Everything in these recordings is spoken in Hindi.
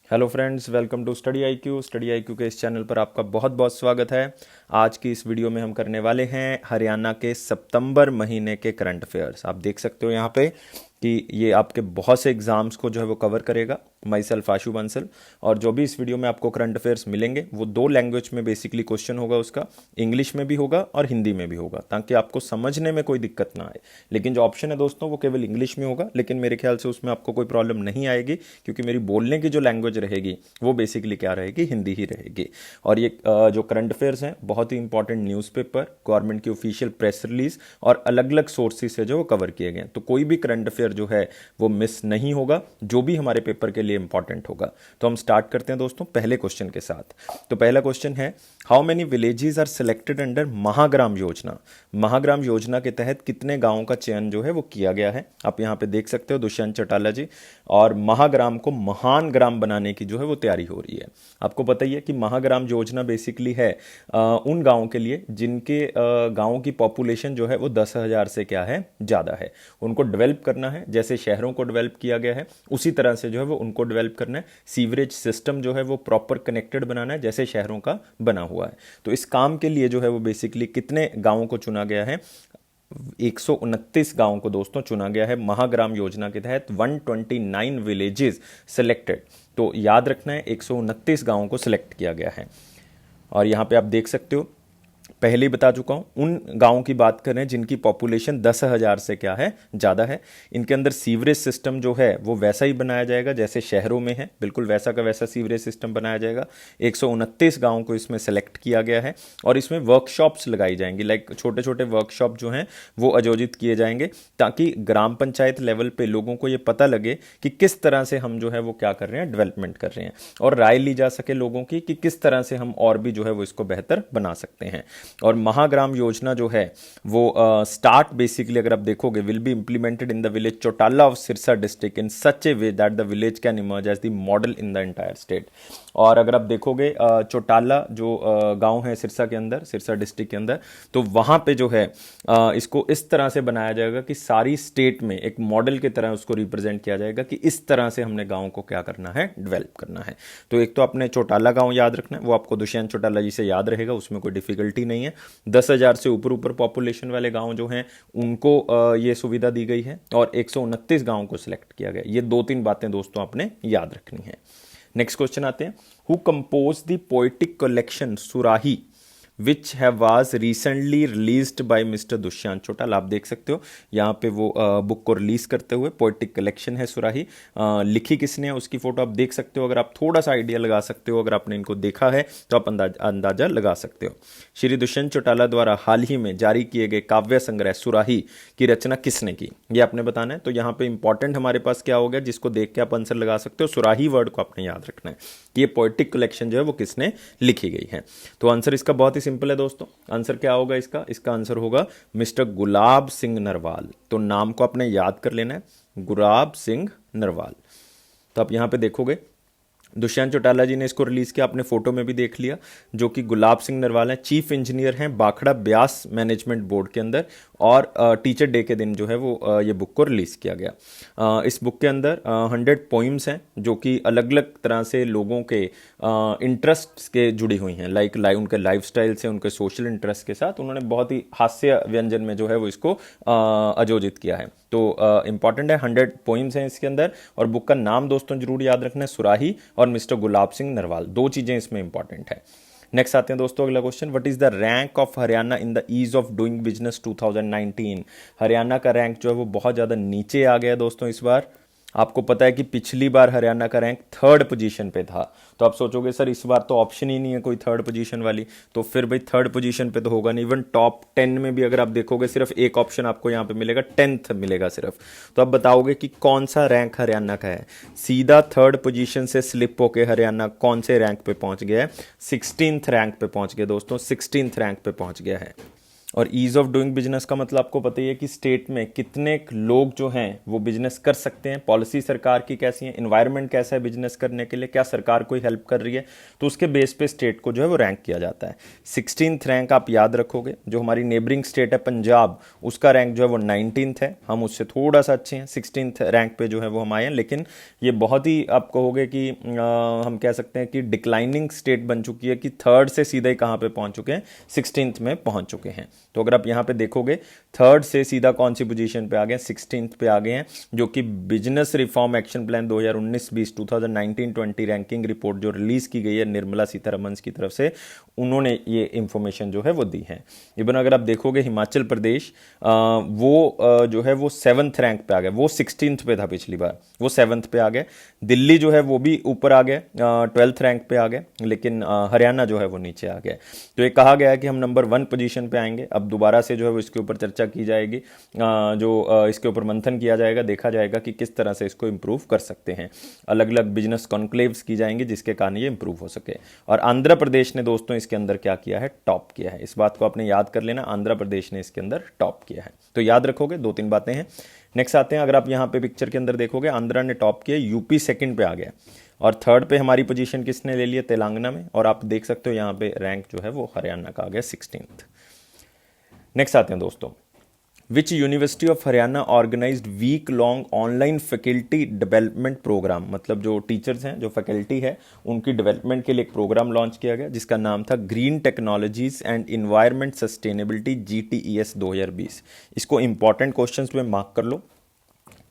Hello friends, welcome to study I Q के इस चैनल पर आपका बहुत बहुत स्वागत है। आज की इस वीडियो में हम करने वाले हैं हरियाणा के सितंबर महीने के करंट अफेयर्स। आप देख सकते हो यहाँ पे कि ये आपके बहुत से एग्जाम्स को जो है वो कवर करेगा। माई सेल्फ आशु बंसल। और जो भी इस वीडियो में आपको करंट अफेयर्स मिलेंगे वो दो लैंग्वेज में बेसिकली क्वेश्चन होगा उसका, इंग्लिश में भी होगा और हिंदी में भी होगा, ताकि आपको समझने में कोई दिक्कत ना आए। लेकिन जो ऑप्शन है दोस्तों वो केवल इंग्लिश में होगा, लेकिन मेरे ख्याल से उसमें आपको कोई प्रॉब्लम नहीं आएगी, क्योंकि मेरी बोलने की जो लैंग्वेज रहेगी वो बेसिकली क्या रहेगी, हिंदी ही रहेगी। और ये जो करंट अफेयर्स हैं बहुत ही इंपॉर्टेंट न्यूज़पेपर, गवर्नमेंट की ऑफिशियल प्रेस रिलीज और अलग अलग सोर्सेज से जो कवर किए गए हैं, तो कोई भी करंट अफेयर जो है वो मिस नहीं होगा, जो भी हमारे पेपर के लिए इंपॉर्टेंट होगा। तो हम स्टार्ट करते हैं दोस्तों पहले क्वेश्चन के साथ। तो पहला क्वेश्चन है, how many villages are selected under Mahagram Yojana. Mahagram योजना के तहत कितने गांवों का चयन जो है वो किया गया है। आप यहां पे देख सकते हो दुष्यंत चौटाला जी, और महाग्राम को महान ग्राम बनाने की जो है वो तैयारी हो रही है। आपको पता ही है कि महाग्राम योजना बेसिकली है उन गांवों के लिए जिनके गांवों की पॉपुलेशन जो है वो 10,000 से क्या है, ज़्यादा है। उनको डेवलप करना है, जैसे शहरों को डेवलप किया गया है उसी तरह से जो है वो उनको डेवलप करना है। सीवरेज सिस्टम जो है वो प्रॉपर कनेक्टेड बनाना है, जैसे शहरों का बना हुआ है। तो इस काम के लिए जो है वो बेसिकली कितने गांवों को चुना गया है, 129 गांवों को दोस्तों चुना गया है महाग्राम योजना के तहत। 129 विलेजेस सिलेक्टेड। तो याद रखना है 129 गांवों को सिलेक्ट किया गया है। और यहां पे आप देख सकते हो, पहले ही बता चुका हूं, उन गांवों की बात कर रहे हैं जिनकी पॉपुलेशन 10,000 से क्या है, ज़्यादा है। इनके अंदर सीवरेज सिस्टम जो है वो वैसा ही बनाया जाएगा जैसे शहरों में है, बिल्कुल वैसा का वैसा सीवरेज सिस्टम बनाया जाएगा। 129 गांवों को इसमें सेलेक्ट किया गया है और इसमें वर्कशॉप्स लगाई जाएंगी, लाइक छोटे छोटे वर्कशॉप जो हैं वो आयोजित किए जाएंगे, ताकि ग्राम पंचायत लेवल पे लोगों को ये पता लगे कि किस तरह से हम जो है वो क्या कर रहे हैं, डेवलपमेंट कर रहे हैं, और राय ली जा सके लोगों की कि किस तरह से हम और भी जो है वो इसको बेहतर बना सकते हैं। और महाग्राम योजना जो है वो स्टार्ट बेसिकली अगर आप देखोगे, will be implemented in the village Chautala of Sirsa district in such a way that the village can emerge as the model in the entire state. और अगर आप देखोगे चौटाला जो गांव है सिरसा के अंदर, सिरसा डिस्ट्रिक्ट के अंदर, तो वहां पे जो है इसको इस तरह से बनाया जाएगा कि सारी स्टेट में एक मॉडल की तरह उसको रिप्रेजेंट किया जाएगा कि इस तरह से हमने गांव को क्या करना है, डेवलप करना है। तो एक तो आपने चौटाला गांव याद रखना है, वो आपको दुष्यंत चौटाला जी से याद रहेगा, उसमें कोई डिफिकल्टी नहीं है। 10,000 से ऊपर ऊपर पॉपुलेशन वाले गांव जो हैं उनको ये सुविधा दी गई है, और 129 गांवों को सिलेक्ट किया गया। ये दो तीन बातें दोस्तों आपने याद रखनी है। नेक्स्ट क्वेश्चन आते हैं, who compose the poetic collection Surahi which have was recently released by mister Dushyant Chautala. आप देख सकते हो यहाँ पे वो बुक को रिलीज करते हुए, पोएटिक कलेक्शन है सुराही, लिखी किसने है उसकी फोटो आप देख सकते हो। अगर आप थोड़ा सा आइडिया लगा सकते हो, अगर आपने इनको देखा है तो आप अंदाजा लगा सकते हो। श्री दुष्यंत चौटाला द्वारा हाल ही में जारी किए गए काव्य संग्रह सुराही की रचना किसने की, ये आपने बताना है। तो यहाँ पे इंपॉर्टेंट हमारे पास क्या हो गया, जिसको देख के आप आंसर लगा सकते हो, सुराही वर्ड को आपने याद रखना है कि ये पोएटिक कलेक्शन जो है वो किसने लिखी गई है। तो आंसर इसका बहुत ही सिंपल है दोस्तों। आंसर क्या होगा इसका आंसर होगा मिस्टर गुलाब सिंह नरवाल। तो नाम को आपने याद कर लेना है, गुलाब सिंह नरवाल। तो आप यहां पे देखोगे दुष्यंत चौटाला जी ने इसको रिलीज किया, आपने फोटो में भी देख लिया, जो कि गुलाब सिंह नरवाल हैं, चीफ इंजीनियर हैं बाखड़ा ब्यास मैनेजमेंट बोर्ड के अंदर। और टीचर डे के दिन जो है वो ये बुक को रिलीज किया गया। इस बुक के अंदर 100 पोइम्स हैं जो कि अलग अलग तरह से लोगों के इंटरेस्ट के जुड़ी हुई हैं, लाइक उनके लाइफस्टाइल से, उनके सोशल इंटरेस्ट के साथ उन्होंने बहुत ही हास्य व्यंजन में जो है वो इसको आयोजित किया है। तो इंपॉर्टेंट है, 100 पोइम्स हैं इसके अंदर। और बुक का नाम दोस्तों जरूर याद रखना है, सुराही और मिस्टर गुलाब सिंह नरवाल, दो चीजें इसमें इंपॉर्टेंट है। नेक्स्ट आते हैं दोस्तों अगला question, what is the rank of Haryana in the ease of doing business 2019। हरियाणा का रैंक जो है वो बहुत ज्यादा नीचे आ गया दोस्तों इस बार। आपको पता है कि पिछली बार हरियाणा का रैंक 3rd पोजीशन पे था। तो आप सोचोगे सर इस बार तो ऑप्शन ही नहीं है कोई 3rd पोजीशन वाली, तो फिर भाई 3rd पोजीशन पे तो होगा नहीं। इवन टॉप 10 में भी अगर आप देखोगे सिर्फ एक ऑप्शन आपको यहाँ पे मिलेगा, 10th मिलेगा सिर्फ। तो आप बताओगे कि कौन सा रैंक हरियाणा का है। सीधा 3rd पोजीशन से स्लिप होके हरियाणा कौन से रैंक पे पहुंच गया है, 16th रैंक पे पहुंच गया दोस्तों, 16th रैंक पे पहुंच गया है। और ईज ऑफ डूइंग बिजनेस का मतलब आपको पता ही है कि स्टेट में कितने लोग जो हैं वो बिजनेस कर सकते हैं, पॉलिसी सरकार की कैसी है, इन्वायरमेंट कैसा है बिजनेस करने के लिए, क्या सरकार कोई हेल्प कर रही है, तो उसके बेस पे स्टेट को जो है वो रैंक किया जाता है। 16th रैंक आप याद रखोगे, जो हमारी नेबरिंग स्टेट है पंजाब, उसका रैंक जो है वो 19th है, हम उससे थोड़ा सा अच्छे हैं, 16th रैंक पे जो है वो हम आए हैं। लेकिन ये बहुत ही आप कहोगे कि हम कह सकते हैं कि डिक्लाइनिंग स्टेट बन चुकी है, कि थर्ड से सीधे कहाँ पे पहुंच चुके हैं, 16th में पहुंच चुके हैं। तो अगर आप यहाँ पे देखोगे थर्ड से सीधा कौन सी पोजीशन पे आ गए, 16th पे आ गए हैं, जो कि business reform action plan 2019-20 2019-20 ranking report जो रिलीज की गई है निर्मला सीतारमन की तरफ से, उन्होंने ये इंफॉर्मेशन जो है वो दी है। इवन अगर आप देखोगे हिमाचल प्रदेश जो है वो 7th रैंक पे आ गया, वो 16th पे था पिछली बार, वो 7th पे आ गए। दिल्ली जो है वो भी ऊपर आ गए, 12th रैंक पे आ गए, लेकिन हरियाणा जो है वो नीचे आ गया। तो ये कहा गया है कि हम नंबर 1 पोजीशन पे आएंगे। अब दोबारा से जो है वो इसके ऊपर चर्चा की जाएगी, इसके ऊपर मंथन किया जाएगा, देखा जाएगा कि किस तरह से इसको इंप्रूव कर सकते हैं। अलग अलग बिजनेस कॉन्क्लेव्स की जाएंगी जिसके कारण ये इंप्रूव हो सके। और आंध्र प्रदेश ने दोस्तों इसके अंदर क्या किया है, टॉप किया है। इस बात को आपने याद कर लेना, आंध्र प्रदेश ने इसके अंदर टॉप किया है, तो याद रखोगे, 2-3 बातें हैं। नेक्स्ट आते हैं, अगर आप यहाँ पे पिक्चर के अंदर देखोगे, आंध्रा ने टॉप किया, यूपी सेकंड पे आ गया, और थर्ड पे हमारी पोजीशन किसने ले ली है, तेलंगाना में। और आप देख सकते हो यहाँ पे रैंक जो है वो हरियाणा का आ गया 16th। नेक्स्ट आते हैं दोस्तों, which university of Haryana organized week long online faculty development program, मतलब जो टीचर्स हैं, जो फैकल्टी है, उनकी डेवलपमेंट के लिए एक प्रोग्राम लॉन्च किया गया जिसका नाम था green technologies and environment sustainability GTES 2020। इसको इंपॉर्टेंट क्वेश्चंस में मार्क कर लो।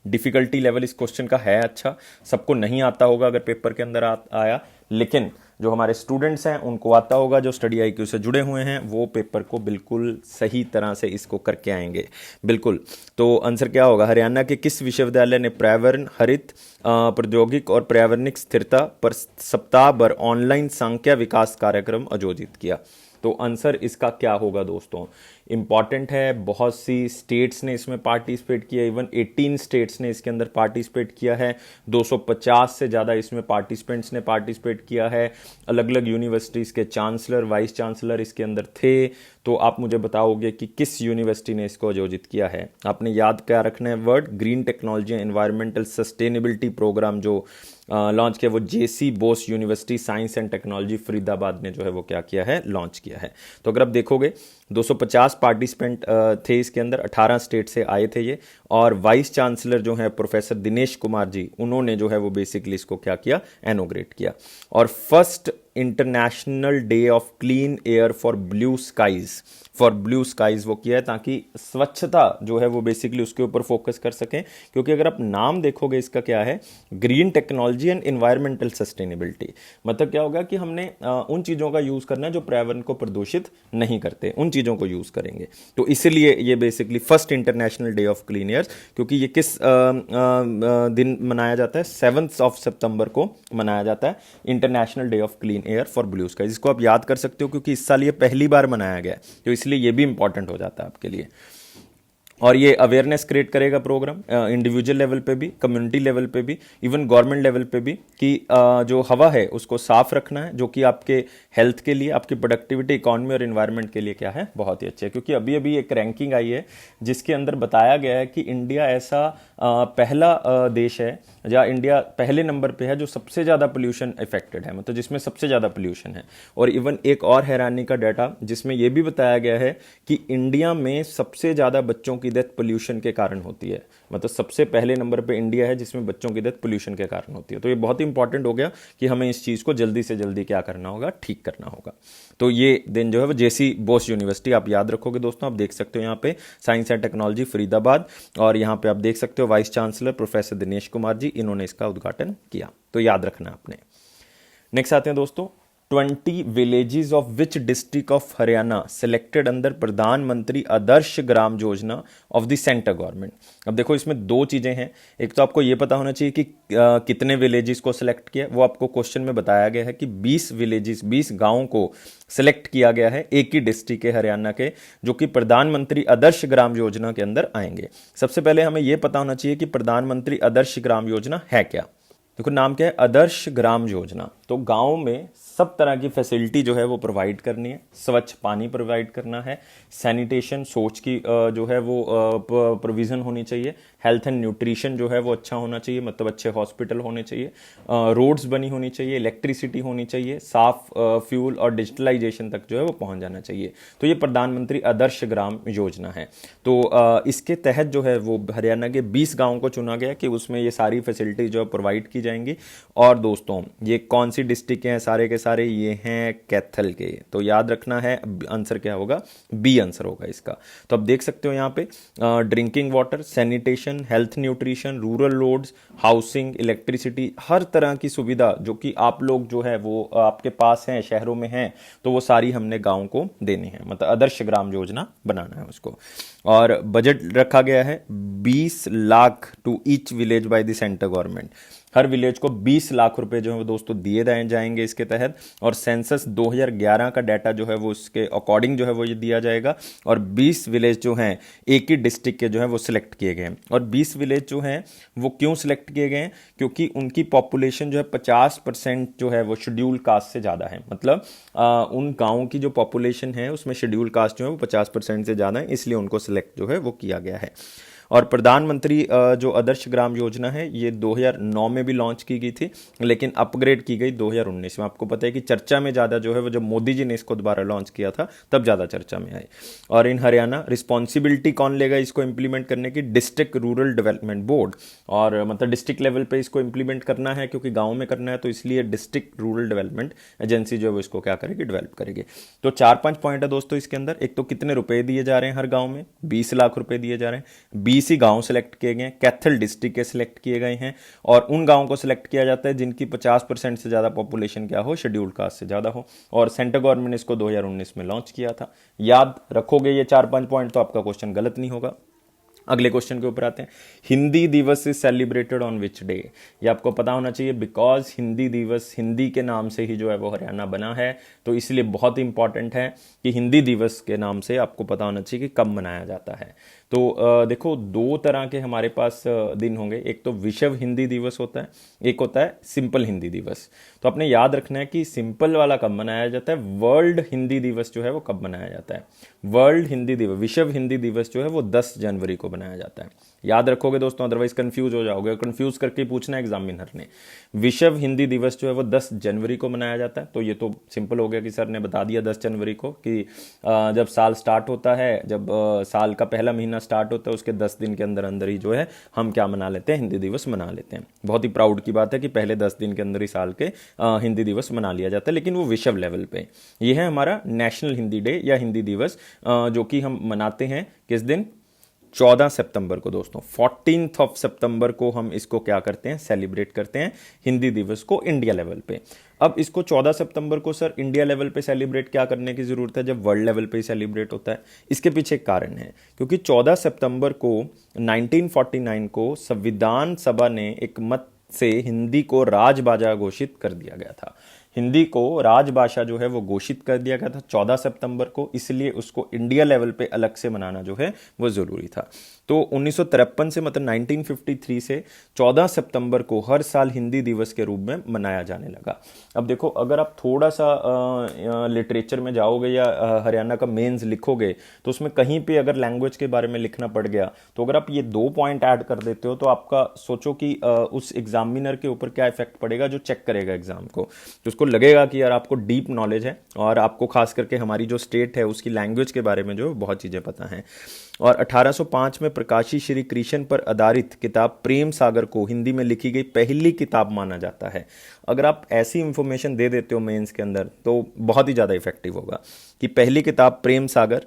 डिफिकल्टी लेवल इस क्वेश्चन का है अच्छा, सबको नहीं आता होगा अगर पेपर के अंदर आया, लेकिन जो हमारे स्टूडेंट्स हैं उनको आता होगा, जो स्टडी IQ से जुड़े हुए हैं वो पेपर को बिल्कुल सही तरह से इसको करके आएंगे बिल्कुल। तो आंसर क्या होगा, हरियाणा के किस विश्वविद्यालय ने पर्यावरण, हरित, प्रौद्योगिक और पर्यावरणिक स्थिरता पर सप्ताह भर ऑनलाइन सांख्य विकास कार्यक्रम आयोजित किया। तो आंसर इसका क्या होगा दोस्तों, इंपॉर्टेंट है, बहुत सी स्टेट्स ने इसमें पार्टिसिपेट किया, इवन 18 स्टेट्स ने इसके अंदर पार्टिसिपेट किया है, 250 से ज़्यादा इसमें पार्टिसिपेंट्स ने पार्टिसिपेट किया है, अलग अलग यूनिवर्सिटीज़ के चांसलर, वाइस चांसलर इसके अंदर थे। तो आप मुझे बताओगे कि किस यूनिवर्सिटी ने इसको आयोजित किया है। आपने याद क्या रखना है word, green technology environmental sustainability program जो लॉन्च किया वो JC Bose university science and technology Faridabad ने जो है वो क्या किया है, लॉन्च किया है। तो अगर आप देखोगे 250 पार्टिसिपेंट थे इसके अंदर, 18 स्टेट से आए थे ये, और वाइस चांसलर जो है प्रोफेसर दिनेश कुमार जी, उन्होंने जो है वो बेसिकली इसको क्या किया, इनॉग्रेट किया। और first international day of clean air for blue skies वो किया है, ताकि स्वच्छता जो है वो बेसिकली उसके ऊपर फोकस कर सकें। क्योंकि अगर आप नाम देखोगे इसका क्या है, green technology and environmental sustainability, मतलब क्या होगा कि हमने उन चीज़ों का यूज़ करना है जो पर्यावरण को प्रदूषित नहीं करते, उन चीज़ों को यूज़ करेंगे। तो इसलिए ये basically first international day of clean air, क्योंकि ये किस दिन मनाया जाता है, 7 सितंबर को मनाया जाता है international day of clean air for blue sky. इसको आप याद कर सकते हो क्योंकि इस साल ये पहली बार मनाया गया है, तो इसलिए ये भी इंपॉर्टेंट हो जाता है आपके लिए। और ये अवेयरनेस क्रिएट करेगा प्रोग्राम इंडिविजुअल लेवल पे भी, कम्युनिटी लेवल पे भी, इवन गवर्नमेंट लेवल पे भी, कि जो हवा है उसको साफ रखना है, जो कि आपके हेल्थ के लिए, आपकी प्रोडक्टिविटी, इकोनॉमी और इन्वायरमेंट के लिए क्या है, बहुत ही अच्छे है। क्योंकि अभी अभी एक रैंकिंग आई है जिसके अंदर बताया गया है कि इंडिया ऐसा पहला देश है, जहाँ इंडिया पहले नंबर पे है जो सबसे ज़्यादा पोल्यूशन इफेक्टेड है, मतलब जिसमें सबसे ज़्यादा पोल्यूशन है। और इवन एक और हैरानी का डाटा जिसमें यह भी बताया गया है कि इंडिया में सबसे ज़्यादा बच्चों की डेथ पोल्यूशन के कारण होती है, मतलब सबसे पहले नंबर पे इंडिया है जिसमें बच्चों की डेथ पोल्यूशन के कारण होती है। तो ये बहुत ही इंपॉर्टेंट हो गया कि हमें इस चीज़ को जल्दी से जल्दी क्या करना होगा, ठीक करना होगा। तो ये दिन जो है वो JC बोस यूनिवर्सिटी आप याद रखोगे दोस्तों, आप देख सकते हो यहाँ पे साइंस एंड टेक्नोलॉजी फरीदाबाद, और यहाँ पे आप देख सकते हो vice chancellor professor Dinesh Kumar ji, इन्होंने इसका उद्घाटन किया। तो याद रखना आपने। नेक्स्ट आते हैं दोस्तों, 20 villages of which district of Haryana selected under प्रधानमंत्री Adarsh Gram Yojana of the centre government. अब देखो इसमें दो चीजें हैं, एक तो आपको ये पता होना चाहिए कि कितने विलेजेस को सिलेक्ट किया, वो आपको क्वेश्चन में बताया गया है कि 20 विलेजेस, 20 गांवों को सिलेक्ट किया गया है एक ही डिस्ट्रिक्ट के, हरियाणा के, जो कि प्रधानमंत्री आदर्श ग्राम योजना के अंदर आएंगे। सबसे पहले हमें यह पता होना चाहिए कि प्रधानमंत्री आदर्श ग्राम योजना है क्या। देखो नाम क्या है, आदर्श ग्राम योजना। तो गांव में सब तरह की फैसिलिटी जो है वो प्रोवाइड करनी है, स्वच्छ पानी प्रोवाइड करना है, सैनिटेशन सोच की जो है वो प्रोविज़न होनी चाहिए, हेल्थ एंड न्यूट्रिशन जो है वो अच्छा होना चाहिए, मतलब अच्छे हॉस्पिटल होने चाहिए, रोड्स बनी होनी चाहिए, इलेक्ट्रिसिटी होनी चाहिए, साफ फ्यूल और डिजिटलाइजेशन तक जो है वो पहुंच जाना चाहिए। तो ये प्रधानमंत्री आदर्श ग्राम योजना है। तो इसके तहत जो है वो हरियाणा के 20 गाँव को चुना गया कि उसमें ये सारी फैसिलिटी जो है प्रोवाइड की जाएंगी। और दोस्तों ये कौन सी डिस्ट्रिक्ट हैं सारे के सारे, ये हैं कैथल के। तो याद रखना है आंसर क्या होगा, बी आंसर होगा इसका। तो अब देख सकते हो यहाँ पे drinking water, sanitation, health nutrition, rural roads, housing, electricity, हर तरह की सुविधा जो कि आप लोग जो है वो आपके पास हैं, शहरों में हैं, तो वो सारी हमने गांव को देनी है, मतलब आदर्श ग्राम योजना बनाना है उसको। और बजट रखा गया है 20 lakh to each village by the centre government. हर विलेज को 20 लाख रुपए जो है वो दोस्तों दिए जाएंगे इसके तहत। और सेंसस 2011 का डाटा जो है वो उसके अकॉर्डिंग जो है वो ये दिया जाएगा। और 20 विलेज जो हैं एक ही डिस्ट्रिक्ट के जो है वो सिलेक्ट किए गए हैं। और 20 विलेज जो हैं वो क्यों सिलेक्ट किए गए हैं, क्योंकि उनकी पॉपुलेशन जो है 50% जो है वो शेड्यूल कास्ट से ज़्यादा है। मतलब उन गाँव की जो पॉपुलेशन है उसमें शेड्यूल कास्ट जो है वो 50% से ज़्यादा है, इसलिए उनको सिलेक्ट जो है वो किया गया है। और प्रधानमंत्री जो आदर्श ग्राम योजना है ये 2009 में भी लॉन्च की गई थी, लेकिन अपग्रेड की गई 2019 में। आपको पता है कि चर्चा में ज़्यादा जो है वो जब मोदी जी ने इसको दोबारा लॉन्च किया था तब ज़्यादा चर्चा में आई। और इन हरियाणा रिस्पॉन्सिबिलिटी कौन लेगा इसको इम्प्लीमेंट करने की, डिस्ट्रिक्ट रूरल डेवलपमेंट बोर्ड। और मतलब डिस्ट्रिक्ट लेवल पे इसको इम्प्लीमेंट करना है क्योंकि गाँव में करना है, तो इसलिए डिस्ट्रिक्ट रूरल डेवलपमेंट एजेंसी जो है वो इसको क्या करेगी, डेवलप करेगी। तो 4-5 पॉइंट है दोस्तों इसके अंदर। एक तो कितने रुपए दिए जा रहे हैं हर गाँव में, 20 लाख रुपए दिए जा रहे हैं। 20 ही गांव सेलेक्ट किए गए, कैथल डिस्ट्रिक्ट के सिलेक्ट किए गए हैं। और उन गांवों को सिलेक्ट किया जाता है जिनकी 50% से ज़्यादा पॉपुलेशन क्या हो, शेड्यूल्ड कास्ट से ज़्यादा हो। और सेंट्रल गवर्नमेंट ने इसको 2019 में लॉन्च किया था। याद रखोगे ये 4-5 पॉइंट तो आपका क्वेश्चन गलत नहीं होगा। अगले क्वेश्चन के ऊपर आते हैं। हिंदी दिवस is celebrated on which day. ये आपको पता होना चाहिए, बिकॉज हिंदी दिवस हिंदी के नाम से ही जो है वो हरियाणा बना है, तो इसलिए बहुत इंपॉर्टेंट है कि हिंदी दिवस के नाम से आपको पता होना चाहिए कि कब मनाया जाता है। तो देखो दो तरह के हमारे पास दिन होंगे, एक तो विश्व हिंदी दिवस होता है, एक होता है सिंपल हिंदी दिवस। तो आपने याद रखना है कि सिंपल वाला कब मनाया जाता है, वर्ल्ड हिंदी दिवस जो है वो कब मनाया जाता है। वर्ल्ड हिंदी दिवस, विश्व हिंदी दिवस जो है वो 10 जनवरी को बनाया जाता है। याद रखोगे दोस्तों, अदरवाइज कंफ्यूज हो जाओगे, कंफ्यूज करके पूछना एग्जामिनर ने। विश्व हिंदी दिवस जो है वो 10 जनवरी को मनाया जाता है। तो ये तो सिंपल हो गया कि सर ने बता दिया 10 जनवरी को कि जब साल स्टार्ट होता है, जब साल का पहला महीना स्टार्ट होता है उसके 10 दिन के अंदर अंदर ही जो है हम क्या मना लेते हैं, हिंदी दिवस मना लेते हैं। बहुत ही प्राउड की बात है कि पहले 10 दिन के अंदर ही साल के हिंदी दिवस मना लिया जाता है, लेकिन वो विश्व लेवल पे। ये है हमारा नेशनल हिंदी डे या हिंदी दिवस, जो कि हम मनाते हैं किस दिन, 14 सितंबर को दोस्तों। 14 सितंबर को हम इसको क्या करते हैं, सेलिब्रेट करते हैं हिंदी दिवस को इंडिया लेवल पे। अब इसको 14 सितंबर को सर इंडिया लेवल पे सेलिब्रेट क्या करने की ज़रूरत है जब वर्ल्ड लेवल पे ही सेलिब्रेट होता है। इसके पीछे एक कारण है, क्योंकि 14 सितंबर को 1949 को संविधान सभा ने एक मत से हिंदी को राजभाषा घोषित कर दिया गया था। हिंदी को राजभाषा जो है वो घोषित कर दिया गया था 14 सितंबर को, इसलिए उसको इंडिया लेवल पे अलग से मनाना जो है वो ज़रूरी था। तो 1953 से, मतलब 1953 से 14 सितंबर को हर साल हिंदी दिवस के रूप में मनाया जाने लगा। अब देखो, अगर आप थोड़ा सा लिटरेचर में जाओगे या हरियाणा का मेंस लिखोगे तो उसमें कहीं पे अगर लैंग्वेज के बारे में लिखना पड़ गया, तो अगर आप ये 2 पॉइंट ऐड कर देते हो तो आपका सोचो कि उस एग्जामिनर के ऊपर क्या इफेक्ट पड़ेगा जो चेक करेगा एग्जाम को। तो उसको लगेगा कि यार आपको डीप नॉलेज है और आपको खास करके हमारी जो स्टेट है उसकी लैंग्वेज के बारे में जो बहुत चीज़ें पता हैं। और 1805 में प्रकाशी श्री कृष्ण पर आधारित किताब प्रेम सागर को हिंदी में लिखी गई पहली किताब माना जाता है। अगर आप ऐसी इंफॉर्मेशन दे देते हो मेंस के अंदर तो बहुत ही ज़्यादा इफेक्टिव होगा कि पहली किताब प्रेम सागर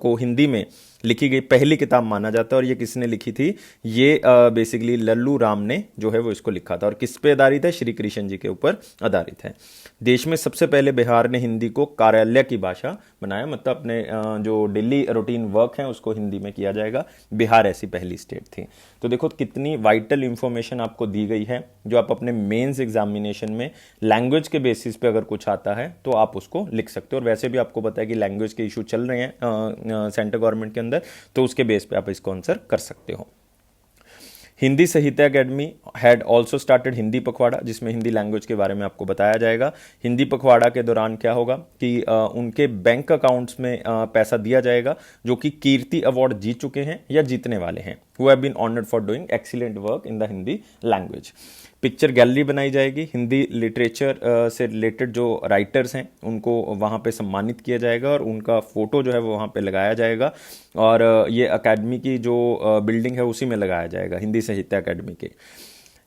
को हिंदी में लिखी गई पहली किताब माना जाता है। और ये किसने लिखी थी, ये बेसिकली लल्लू राम ने जो है वो इसको लिखा था। और किस पे आधारित है, श्री कृष्ण जी के ऊपर आधारित है। देश में सबसे पहले बिहार ने हिंदी को कार्यालय की भाषा बनाया, मतलब अपने जो डेली रूटीन वर्क है उसको हिंदी में किया जाएगा। बिहार ऐसी पहली स्टेट थी। तो देखो कितनी वाइटल इंफॉर्मेशन आपको दी गई है, जो आप अपने मेंस एग्जामिनेशन में लैंग्वेज के बेसिस पे अगर कुछ आता है तो आप उसको लिख सकते हो। और वैसे भी आपको पता है कि लैंग्वेज के इशू चल रहे हैं सेंट्रल गवर्नमेंट के अंदर, तो उसके बेस पे आप इसको आंसर कर सकते हो। हिंदी साहित्य academy had also started Hindi पखवाड़ा, जिसमें हिंदी लैंग्वेज के बारे में आपको बताया जाएगा। हिंदी पखवाड़ा के दौरान क्या होगा कि उनके बैंक अकाउंट्स में पैसा दिया जाएगा जो कि कीर्ति अवार्ड जीत चुके हैं या जीतने वाले हैं, who have been honoured for doing excellent work in the Hindi language. Picture gallery बनाई जाएगी, हिंदी लिटरेचर से रिलेटेड जो राइटर्स हैं उनको वहाँ पे सम्मानित किया जाएगा और उनका फ़ोटो जो है वो वहाँ पे लगाया जाएगा, और ये अकेडमी की जो बिल्डिंग है उसी में लगाया जाएगा, हिंदी साहित्य अकेडमी के।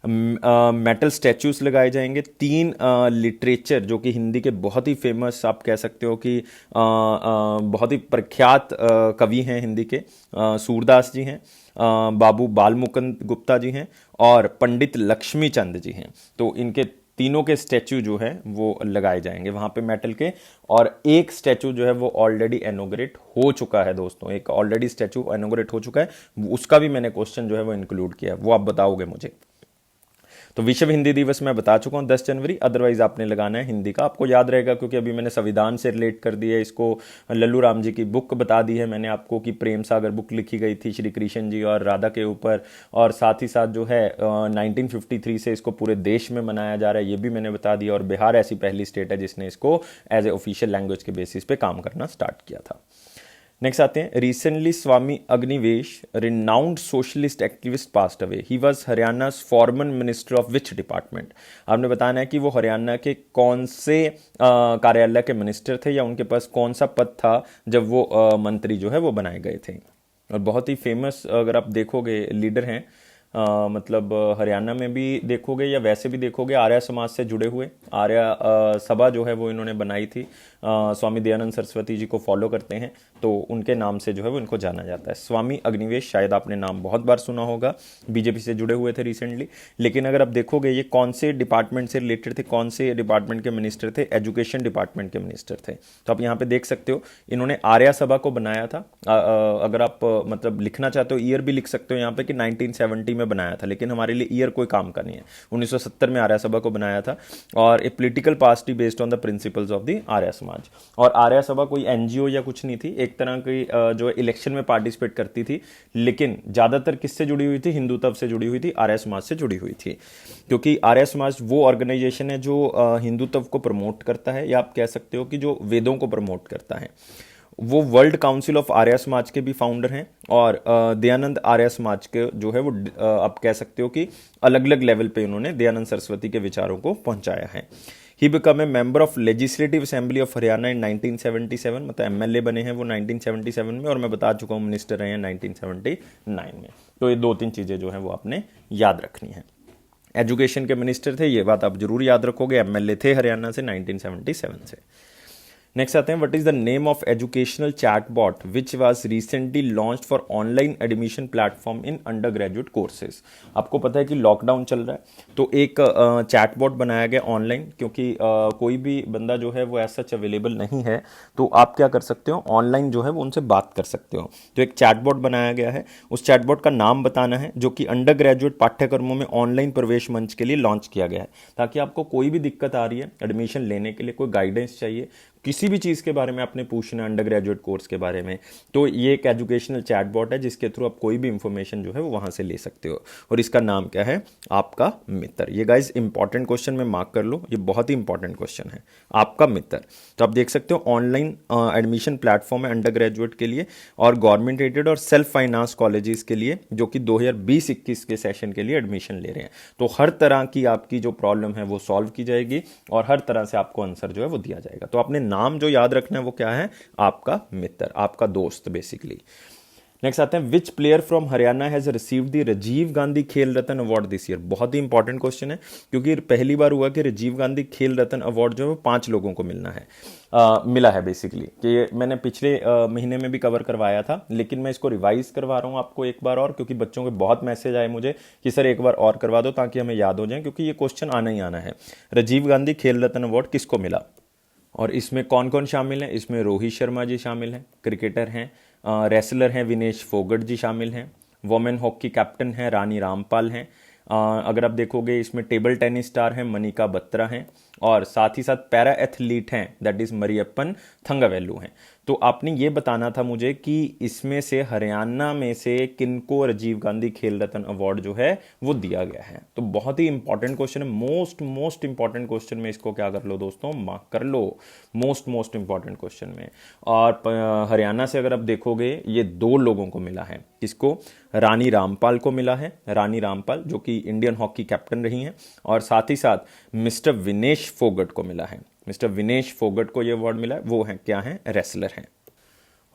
मेटल स्टैचूज लगाए जाएंगे। 3 लिटरेचर जो कि हिंदी के बहुत ही फेमस, आप कह सकते हो कि बहुत ही प्रख्यात कवि हैं हिंदी के, सूरदास जी हैं, बाबू बाल मुकुंद गुप्ता जी हैं और पंडित लक्ष्मी चंद जी हैं। तो इनके तीनों के स्टैचू जो है वो लगाए जाएंगे वहाँ पे मेटल के, और एक स्टैचू जो है वो ऑलरेडी इनॉग्रेट हो चुका है दोस्तों, एक ऑलरेडी स्टैचू इनॉग्रेट हो चुका है, उसका भी मैंने क्वेश्चन जो है वो इंक्लूड किया है, वो आप बताओगे मुझे। तो विश्व हिंदी दिवस मैं बता चुका हूँ 10 जनवरी, अदरवाइज आपने लगाना है हिंदी का, आपको याद रहेगा क्योंकि अभी मैंने संविधान से रिलेट कर दिया इसको। लल्लू राम जी की बुक बता दी है मैंने आपको कि प्रेम सागर बुक लिखी गई थी श्री कृष्ण जी और राधा के ऊपर, और साथ ही साथ जो है 1953 से इसको पूरे देश में मनाया जा रहा है, ये भी मैंने बता दिया, और बिहार ऐसी पहली स्टेट है जिसने इसको एज ए ऑफिशियल लैंग्वेज के बेसिस पे काम करना स्टार्ट किया था। नेक्स्ट आते हैं, recently Swami Agnivesh renowned socialist activist passed away, he was Haryana former minister of which department. आपने बताना है कि वो हरियाणा के कौन से कार्यालय के मिनिस्टर थे या उनके पास कौन सा पद था जब वो मंत्री जो है वो बनाए गए थे। और बहुत ही फेमस अगर आप देखोगे लीडर हैं, मतलब हरियाणा में भी देखोगे या वैसे भी देखोगे, आर्य समाज से जुड़े हुए, आर्य सभा जो है वो इन्होंने बनाई थी, स्वामी दयानंद सरस्वती जी को फॉलो करते हैं तो उनके नाम से जो है वो इनको जाना जाता है। स्वामी अग्निवेश, शायद आपने नाम बहुत बार सुना होगा, बीजेपी से जुड़े हुए थे रिसेंटली। लेकिन अगर आप देखोगे ये कौन से डिपार्टमेंट से रिलेटेड थे, कौन से डिपार्टमेंट के मिनिस्टर थे, एजुकेशन डिपार्टमेंट के मिनिस्टर थे। तो आप यहाँ पे देख सकते हो इन्होंने आर्य सभा को बनाया था। अगर आप मतलब लिखना चाहते हो ईयर भी लिख सकते हो यहाँ पे कि 1970 में बनाया था, लेकिन हमारे लिए ईयर कोई काम का नहीं है। 1970 में आर्य सभा को बनाया था, और a political party based on the principles of the Arya Samaj. और आर्य सभा कोई एनजीओ या कुछ नहीं थी, एक तरह की जो इलेक्शन में पार्टिसिपेट करती थी, लेकिन ज्यादातर किससे जुड़ी हुई थी, हिंदुत्व से जुड़ी हुई थी, आर्य समाज से जुड़ी हुई थी। क्योंकि आर्य समाज वो ऑर्गेनाइजेशन है जो हिंदुत्व को प्रमोट करता है, या आप कह सकते हो कि जो वेदों को प्रमोट करता है। वो world council of Arya Samaj के भी फाउंडर हैं, और दयानंद आर्य समाज के जो है वो आप कह सकते हो कि अलग अलग लेवल पे उन्होंने दयानंद सरस्वती के विचारों को पहुंचाया है। He become a member of legislative assembly of Haryana in 1977, मतलब एमएलए बने हैं वो 1977 में, और मैं बता चुका हूँ मिनिस्टर रहे हैं 1979 में। तो ये 2-3 चीज़ें जो हैं वो आपने याद रखनी है। एजुकेशन के मिनिस्टर थे, ये बात आप जरूर याद रखोगे, एमएलए थे हरियाणा से 1977 से। नेक्स्ट आते हैं, what is the name of educational chatbot which was recently launched for online admission platform in under graduate courses. आपको पता है कि लॉकडाउन चल रहा है, तो एक चैटबॉट बनाया गया ऑनलाइन, क्योंकि कोई भी बंदा जो है वो ऐसा सच अवेलेबल नहीं है, तो आप क्या कर सकते हो, ऑनलाइन जो है वो उनसे बात कर सकते हो। तो एक चैटबॉट बनाया गया है, उस चैटबॉट का नाम बताना है, जो कि अंडर ग्रेजुएट पाठ्यक्रमों में ऑनलाइन प्रवेश मंच के लिए लॉन्च किया गया है, ताकि आपको कोई भी दिक्कत आ रही है एडमिशन लेने के लिए, कोई गाइडेंस चाहिए, किसी भी चीज़ के बारे में आपने पूछना अंडर ग्रेजुएट कोर्स के बारे में, तो ये एक एजुकेशनल चैटबॉट है जिसके थ्रू आप कोई भी इंफॉर्मेशन जो है वो वहाँ से ले सकते हो। और इसका नाम क्या है, आपका मित्र। ये गाइस इंपॉर्टेंट क्वेश्चन में मार्क कर लो, ये बहुत ही इंपॉर्टेंट क्वेश्चन है, आपका मित्र। तो आप देख सकते हो ऑनलाइन एडमिशन प्लेटफॉर्म है अंडर ग्रेजुएट के लिए और गवर्नमेंट एडेड और सेल्फ फाइनेंस कॉलेजेस के लिए, जो कि 2020-21 के सेशन के लिए एडमिशन ले रहे हैं। तो हर तरह की आपकी जो प्रॉब्लम है वो सॉल्व की जाएगी और हर तरह से आपको आंसर जो है वो दिया जाएगा। तो आपने नाम जो याद रखना है वो क्या है, आपका मित्र, आपका दोस्त बेसिकली। नेक्स्ट आते हैं, which player from Haryana has received the Rajiv Gandhi Khel Ratna award this year. बहुत ही इंपॉर्टेंट क्वेश्चन है, क्योंकि पहली बार हुआ कि राजीव गांधी खेल रत्न अवार्ड जो है वो 5 लोगों को मिला है बेसिकली। कि मैंने पिछले महीने में भी कवर करवाया था, लेकिन मैं इसको रिवाइज करवा रहा हूँ आपको एक बार और, क्योंकि बच्चों के बहुत मैसेज आए मुझे कि सर एक बार और करवा दो ताकि हमें याद हो जाए, क्योंकि ये क्वेश्चन आना ही आना है। राजीव गांधी खेल रत्न अवार्ड किसको मिला, और इसमें कौन कौन शामिल है। इसमें रोहित शर्मा जी शामिल हैं, क्रिकेटर हैं, रेसलर हैं विनेश फोगट जी शामिल हैं, वोमेन हॉकी कैप्टन हैं रानी रामपाल हैं, अगर आप देखोगे इसमें टेबल टेनिस स्टार हैं मनिका बत्रा हैं, और साथ ही साथ पैरा एथलीट हैं दैट इज मरियप्पन थंगावेलू हैं। तो आपने ये बताना था मुझे कि इसमें से हरियाणा में से किनको राजीव गांधी खेल रत्न अवार्ड जो है वो दिया गया है। तो बहुत ही इंपॉर्टेंट क्वेश्चन है, मोस्ट इंपॉर्टेंट क्वेश्चन में इसको क्या कर लो दोस्तों, मार्क कर लो, मोस्ट इंपॉर्टेंट क्वेश्चन में। और हरियाणा से अगर आप देखोगे ये 2 लोगों को मिला है, किसको, रानी रामपाल को मिला है, रानी रामपाल जो कि इंडियन हॉकी कैप्टन रही हैं, और साथ ही साथ मिस्टर विनेश फोगट को मिला है। मिस्टर विनेश फोगट को ये अवार्ड मिला है, वो है क्या है, रेसलर हैं।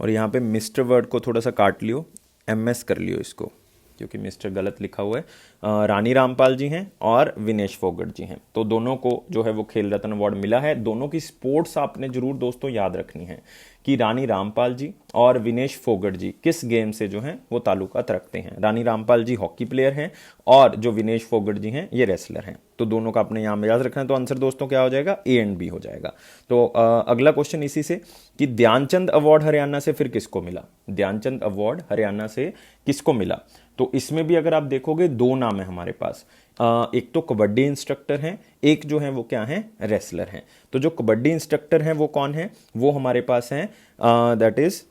और यहाँ पे मिस्टर वर्ड को थोड़ा सा काट लियो, MS कर लियो इसको, क्योंकि मिस्टर गलत लिखा हुआ है। रानी रामपाल जी हैं और विनेश फोगट जी हैं, तो दोनों को जो है वो खेल रत्न अवार्ड मिला है। दोनों की स्पोर्ट्स आपने जरूर दोस्तों याद रखनी है कि रानी रामपाल जी और विनेश फोगट जी किस गेम से जो हैं वो ताल्लुकात रखते हैं। रानी रामपाल जी हॉकी प्लेयर हैं और जो विनेश फोगट जी हैं ये रेसलर हैं, तो दोनों का अपने यहाँ में याद रखना है। तो आंसर दोस्तों क्या हो जाएगा, A एंड B हो जाएगा। तो अगला क्वेश्चन इसी से कि ध्यानचंद अवार्ड हरियाणा से फिर किसको मिला, ध्यानचंद अवार्ड हरियाणा से किसको मिला। तो इसमें भी अगर आप देखोगे 2 नाम है हमारे पास, एक तो कबड्डी इंस्ट्रक्टर हैं, एक जो है वो क्या है, रेसलर हैं। तो जो कबड्डी इंस्ट्रक्टर हैं वो कौन है, वो हमारे पास हैं दैट इज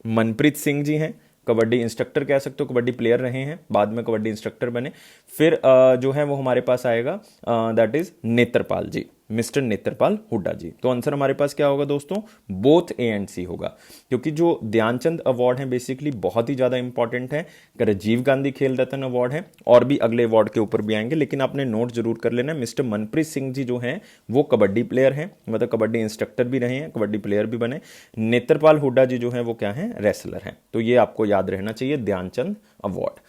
मनप्रीत सिंह जी हैं। कबड्डी इंस्ट्रक्टर कह सकते हो, कबड्डी प्लेयर रहे हैं, बाद में कबड्डी इंस्ट्रक्टर बने। फिर जो है वो हमारे पास आएगा that is Netrapal ji, mister Netrapal Hooda ji. तो आंसर हमारे पास क्या होगा दोस्तों, बोथ A एंड C होगा, क्योंकि जो ध्यानचंद अवार्ड है बेसिकली बहुत ही ज्यादा इंपॉर्टेंट है। राजीव गांधी खेल रत्न अवार्ड है, और भी अगले अवार्ड के ऊपर भी आएंगे, लेकिन आपने नोट जरूर कर लेना। मिस्टर मनप्रीत सिंह जी जो हैं वो कबड्डी प्लेयर हैं, मतलब कबड्डी इंस्ट्रक्टर भी रहे हैं, कबड्डी प्लेयर भी बने। नेत्रपाल हुड्डा जी जो है वो क्या है, रेसलर हैं। तो ये आपको याद रहना चाहिए, ध्यानचंद अवार्ड।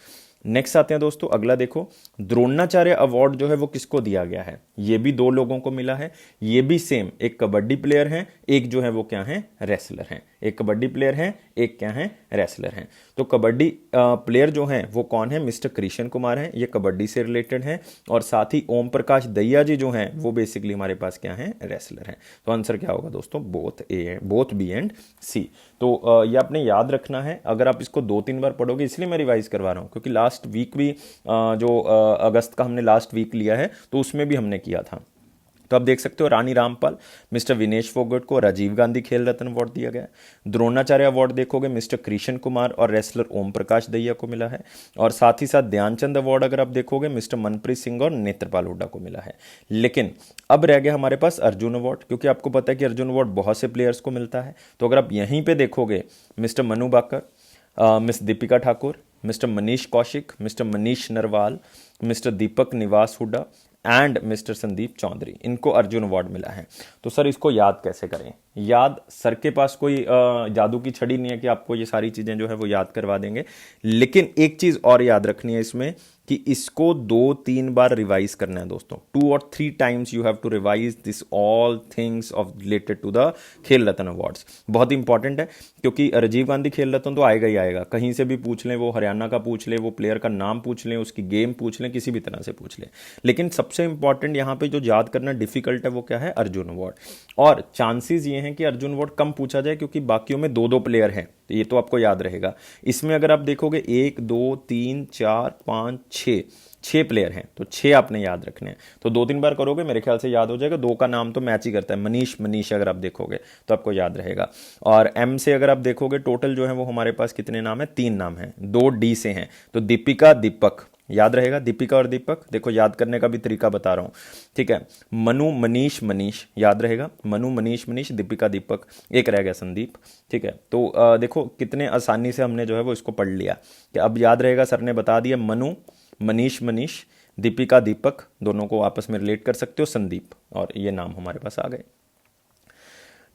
नेक्स्ट आते हैं दोस्तों, अगला देखो, द्रोणाचार्य अवार्ड जो है वो किसको दिया गया है, ये भी 2 लोगों को मिला है। ये भी सेम, एक कबड्डी प्लेयर है, एक जो है वो क्या है, रेसलर हैं। एक कबड्डी प्लेयर है, एक क्या है, रेसलर हैं। तो कबड्डी प्लेयर जो हैं वो कौन है, मिस्टर कृष्ण कुमार हैं, ये कबड्डी से रिलेटेड हैं। और साथ ही ओम प्रकाश दहिया जी जो हैं वो बेसिकली हमारे पास क्या हैं, रेसलर हैं। तो आंसर क्या होगा दोस्तों, बोथ B एंड C। तो ये आपने याद रखना है। अगर आप इसको 2-3 बार पढ़ोगे, इसलिए मैं रिवाइज करवा रहा हूँ क्योंकि लास्ट वीक भी जो अगस्त का हमने लास्ट वीक लिया है तो उसमें भी हमने किया था। तो आप देख सकते हो रानी रामपाल, मिस्टर विनेश फोगट को राजीव गांधी खेल रत्न अवार्ड दिया गया है। द्रोणाचार्य अवार्ड देखोगे मिस्टर कृष्ण कुमार और रेसलर ओम प्रकाश दहिया को मिला है। और साथ ही साथ ध्यानचंद अवार्ड अगर आप देखोगे मिस्टर मनप्रीत सिंह और नेत्रपाल हुड्डा को मिला है। लेकिन अब रह गया हमारे पास अर्जुन अवार्ड, क्योंकि आपको पता है कि अर्जुन अवार्ड बहुत से प्लेयर्स को मिलता है। तो अगर आप यहीं पर देखोगे mister Manu Bhaker, miss Deepika Thakur, mister Manish Kaushik, mister Manish Narwal, mister Deepak Niwas Hooda and mister Sandeep Chaudhary, इनको अर्जुन अवार्ड मिला है। तो सर इसको याद कैसे करें, याद सर के पास कोई जादू की छड़ी नहीं है कि आपको ये सारी चीज़ें जो है वो याद करवा देंगे। लेकिन एक चीज़ और याद रखनी है इसमें कि इसको 2-3 बार रिवाइज करना है दोस्तों। 2 और 3 times you have to revise this all things of related to the Khel Ratna awards. बहुत इंपॉर्टेंट है क्योंकि राजीव गांधी खेल रत्न तो आएगा ही आएगा, कहीं से भी पूछ लें, वो हरियाणा का पूछ लें, वो प्लेयर का नाम पूछ लें, उसकी गेम पूछ लें, किसी भी तरह से पूछ लें। लेकिन सबसे इंपॉर्टेंट यहाँ पे जो याद करना डिफिकल्ट है वो क्या है, अर्जुन अवार्ड। और चांसेस ये हैं कि अर्जुन अवार्ड कम पूछा जाए क्योंकि बाकियों में 2-2 प्लेयर हैं, तो ये तो आपको याद रहेगा। इसमें अगर आप देखोगे 1 2 3 4 5 6 प्लेयर हैं, तो 6 आपने याद रखने हैं। तो 2-3 बार करोगे मेरे ख्याल से याद हो जाएगा। 2 का नाम तो मैच ही करता है, मनीष अगर आप देखोगे तो आपको याद रहेगा। और M से अगर आप देखोगे टोटल जो है वो हमारे पास कितने नाम है, 3 नाम हैं, 2 D से हैं, तो दीपिका दीपक याद रहेगा, दीपिका और दीपक। देखो याद करने का भी तरीका बता रहा हूं, ठीक है। मनु मनीष याद रहेगा, मनु मनीष दीपिका दीपक, एक रह गया संदीप, ठीक है। तो देखो कितने आसानी से हमने जो है वो इसको पढ़ लिया कि अब याद रहेगा, सर ने बता दिया। मनु मनीष दीपिका दीपक, दोनों को आपस में रिलेट कर सकते हो, संदीप, और ये नाम हमारे पास आ गए।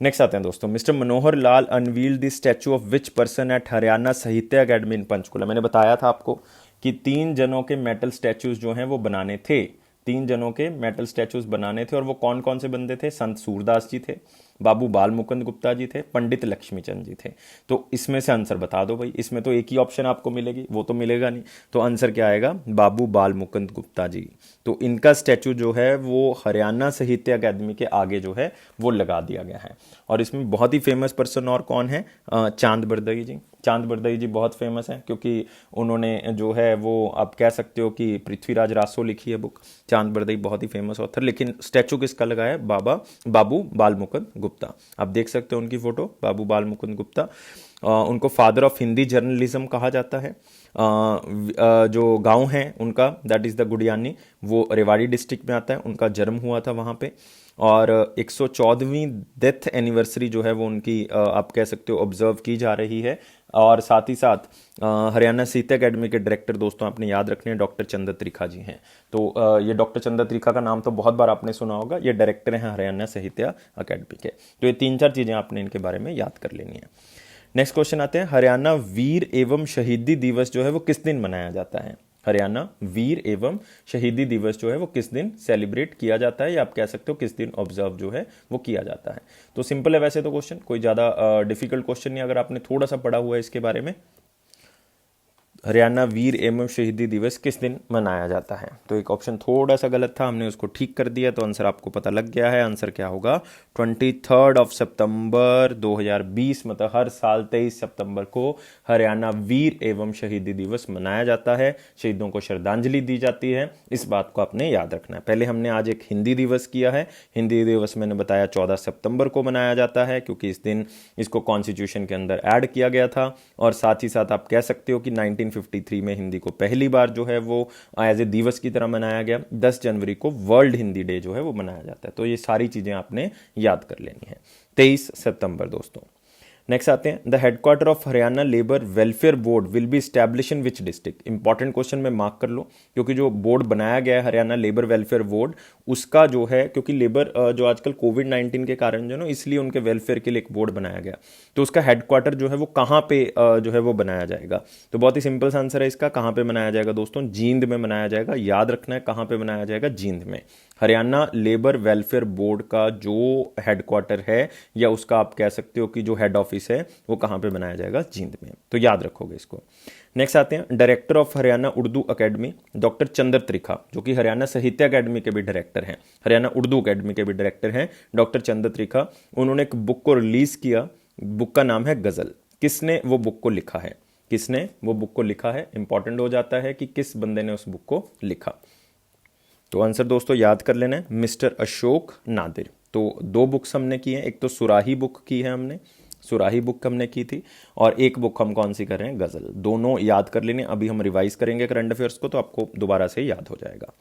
नेक्स्ट आते हैं दोस्तों, mister Manohar Lal unveiled the statue of which person at Haryana साहित्य अकेडमी इन पंचकुला। मैंने बताया था आपको कि 3 जनों के मेटल स्टैचूज जो हैं वो बनाने थे, 3 जनों के मेटल स्टैचूज बनाने थे। और वो कौन कौन से बंदे थे, संत सूरदास जी थे, बाबू बाल मुकुंद गुप्ता जी थे, पंडित लक्ष्मीचंद जी थे। तो इसमें से आंसर बता दो भाई, इसमें तो एक ही ऑप्शन आपको मिलेगी, वो तो मिलेगा नहीं। तो आंसर क्या आएगा, बाबू बाल मुकुंद गुप्ता जी। तो इनका स्टैचू जो है वो हरियाणा साहित्य अकादमी के आगे जो है वो लगा दिया गया है। और इसमें बहुत ही फेमस पर्सन और कौन है, चांद बरदई जी। चांद बरदई जी बहुत फेमस हैं क्योंकि उन्होंने जो है वो आप कह सकते हो कि पृथ्वीराज रासो लिखी है बुक। चांद बरदई बहुत ही फेमस ऑथर, लेकिन स्टैचू किसका लगा है? बाबू बाल मुकुंद गुप्ता। आप देख सकते हो उनकी फोटो, बाबू बाल मुकुंद गुप्ता। उनको फादर ऑफ हिंदी जर्नलिज्म कहा जाता है। जो गांव है उनका, दैट इज़ द गुडियानी, वो रेवाड़ी डिस्ट्रिक्ट में आता है। उनका जन्म हुआ था वहाँ पे। और 114वीं डेथ एनिवर्सरी जो है वो उनकी आप कह सकते हो ऑब्जर्व की जा रही है। और साथ ही साथ हरियाणा साहित्य अकेडमी के डायरेक्टर दोस्तों आपने याद रखने हैं, डॉक्टर चंद्र त्रिखा जी हैं। तो ये डॉक्टर चंद्र त्रिखा का नाम तो बहुत बार आपने सुना होगा। ये डायरेक्टर हैं हरियाणा साहित्य अकेडमी के। तो ये 3-4 चीज़ें आपने इनके बारे में याद कर लेनी है। नेक्स्ट क्वेश्चन आते हैं, हरियाणा वीर एवं शहीदी दिवस जो है वो किस दिन मनाया जाता है? हरियाणा वीर एवं शहीदी दिवस जो है वो किस दिन सेलिब्रेट किया जाता है, या आप कह सकते हो किस दिन ऑब्जर्व जो है वो किया जाता है? तो सिंपल है वैसे तो क्वेश्चन, कोई ज़्यादा डिफिकल्ट क्वेश्चन नहीं अगर आपने थोड़ा सा पढ़ा हुआ है इसके बारे में। हरियाणा वीर एवं शहीदी दिवस किस दिन मनाया जाता है? तो एक ऑप्शन थोड़ा सा गलत था, हमने उसको ठीक कर दिया, तो आंसर आपको पता लग गया है। आंसर क्या होगा? 23 सितंबर 2020, मतलब हर साल 23 सितंबर को हरियाणा वीर एवं शहीदी दिवस मनाया जाता है। शहीदों को श्रद्धांजलि दी जाती है, इस बात को आपने याद रखना है। पहले हमने आज एक हिंदी दिवस किया है। हिंदी दिवस मैंने बताया 14 सितंबर को मनाया जाता है क्योंकि इस दिन इसको कॉन्स्टिट्यूशन के अंदर ऐड किया गया था। और साथ ही साथ आप कह सकते हो कि 1953 में हिंदी को पहली बार जो है वो एज ए दिवस की तरह मनाया गया। 10 जनवरी को वर्ल्ड हिंदी डे जो है वो मनाया जाता है। तो ये सारी चीज़ें आपने याद कर लेनी है। 23 सितंबर दोस्तों। नेक्स्ट आते हैं, the headquarter of Haryana labour welfare board will be establish in which district? Important question में मार्क कर लो, क्योंकि जो बोर्ड बनाया गया है हरियाणा लेबर वेलफेयर बोर्ड, उसका जो है, क्योंकि लेबर जो आजकल कोविड-19 के कारण जो ना, इसलिए उनके वेलफेयर के लिए एक बोर्ड बनाया गया। तो उसका हेडक्वार्टर जो है वो कहाँ पे जो है वो बनाया जाएगा? तो बहुत ही सिंपल सा आंसर है इसका, कहाँ पे बनाया जाएगा दोस्तों? जींद में बनाया जाएगा। याद रखना है कहाँ पे बनाया जाएगा? जींद में। हरियाणा लेबर वेलफेयर बोर्ड का जो हेडक्वार्टर है, या उसका आप कह सकते हो कि जो हेड ऑफिस है, वो कहाँ पे बनाया जाएगा? जींद में। तो याद रखोगे इसको। नेक्स्ट आते हैं, director of Haryana Urdu academy doctor Chandra Trikha, जो कि हरियाणा साहित्य अकेडमी के भी डायरेक्टर हैं, हरियाणा उर्दू अकेडमी के भी डायरेक्टर हैं डॉक्टर चंद्र त्रिखा। उन्होंने एक बुक को रिलीज किया, बुक का नाम है गजल। किसने वो बुक को लिखा है? किसने वो बुक को लिखा है? इंपॉर्टेंट हो जाता है कि किस बंदे ने उस बुक को लिखा। तो आंसर दोस्तों याद कर लेना है, मिस्टर अशोक नादिर। तो 2 बुक्स हमने की हैं, एक तो सुराही बुक की है हमने, सुराही बुक हमने की थी, और एक बुक हम कौन सी कर रहे हैं? गज़ल। दोनों याद कर लेने। अभी हम रिवाइज करेंगे करंट अफेयर्स को, तो आपको दोबारा से याद हो जाएगा।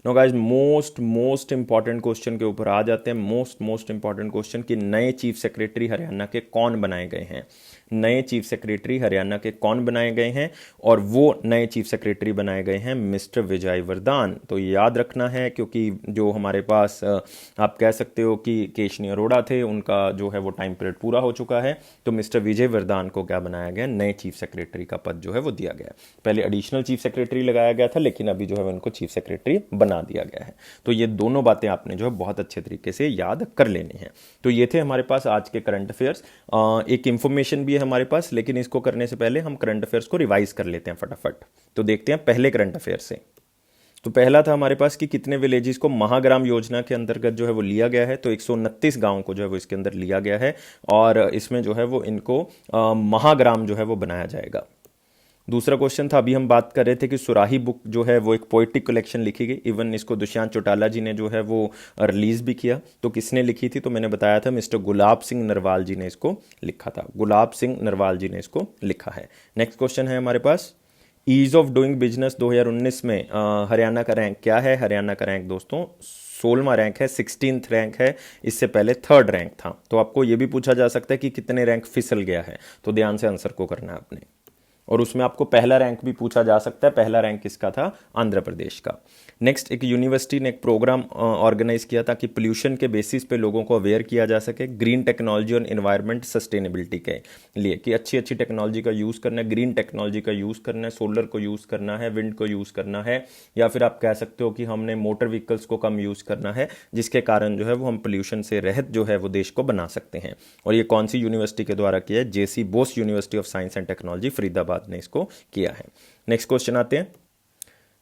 No guys, most important question के ऊपर आ जाते हैं। मोस्ट इंपॉर्टेंट क्वेश्चन कि नए चीफ सेक्रेटरी हरियाणा के कौन बनाए गए हैं? नए चीफ सेक्रेटरी हरियाणा के कौन बनाए गए हैं? और वो नए चीफ सेक्रेटरी बनाए गए हैं मिस्टर विजय वर्दान। तो याद रखना है, क्योंकि जो हमारे पास आप कह सकते हो कि केशनी अरोड़ा थे, उनका जो है वो टाइम पीरियड पूरा हो चुका है। तो मिस्टर विजय वर्दान को क्या बनाया गया? नए चीफ सेक्रेटरी का पद जो है वो दिया गया। पहले एडिशनल चीफ सेक्रेटरी लगाया गया था, लेकिन अभी जो है उनको चीफ सेक्रेटरी बना दिया गया है। तो ये दोनों बातें आपने जो है बहुत अच्छे तरीके से याद कर लेनी है। तो ये थे हमारे पास आज के करंट अफेयर्स। एक इंफॉर्मेशन भी है हमारे पास, लेकिन इसको करने से पहले हम करंट अफेयर्स को रिवाइज कर लेते हैं फटाफट। तो देखते हैं पहले करंट अफेयर से। तो पहला था हमारे पास कि कितने विलेजेस को महाग्राम योजना के अंतर्गत जो है वो लिया गया है? तो 129 गांव को जो है वो इसके अंदर लिया गया है, और इसमें जो है वो इनको महाग्राम जो है वो बनाया जाएगा। दूसरा क्वेश्चन था, अभी हम बात कर रहे थे कि सुराही बुक जो है वो एक पोइटिक कलेक्शन लिखी गई। इवन इसको दुष्यंत चौटाला जी ने जो है वो रिलीज भी किया। तो किसने लिखी थी? तो मैंने बताया था मिस्टर गुलाब सिंह नरवाल जी ने इसको लिखा था। गुलाब सिंह नरवाल जी ने इसको लिखा है। नेक्स्ट क्वेश्चन है हमारे पास, ईज ऑफ डूइंग बिजनेस 2019 में हरियाणा का रैंक क्या है? हरियाणा का रैंक दोस्तों 16वां रैंक है, 16th रैंक है। इससे पहले 3rd रैंक था। तो आपको यह भी पूछा जा सकता है कि कितने रैंक फिसल गया है, तो ध्यान से आंसर को करना है आपने। और उसमें आपको पहला रैंक भी पूछा जा सकता है। पहला रैंक किसका था? आंध्र प्रदेश का। नेक्स्ट, एक यूनिवर्सिटी ने एक प्रोग्राम ऑर्गेनाइज किया था कि पोल्यूशन के बेसिस पे लोगों को अवेयर किया जा सके ग्रीन टेक्नोलॉजी और इन्वायरमेंट सस्टेनेबिलिटी के लिए, कि अच्छी अच्छी टेक्नोलॉजी का यूज़ करना है, ग्रीन टेक्नोलॉजी का यूज़ करना है, सोलर को यूज़ करना है, विंड को यूज़ करना है, या फिर आप कह सकते हो कि हमने मोटर व्हीकल्स को कम यूज़ करना है, जिसके कारण जो है वो हम पोल्यूशन से रहित जो है वो देश को बना सकते हैं। और ये कौन सी यूनिवर्सिटी के द्वारा किया है? JC Bose university of science and technology Faridabad ने इसको किया है। नेक्स्ट क्वेश्चन आते हैं,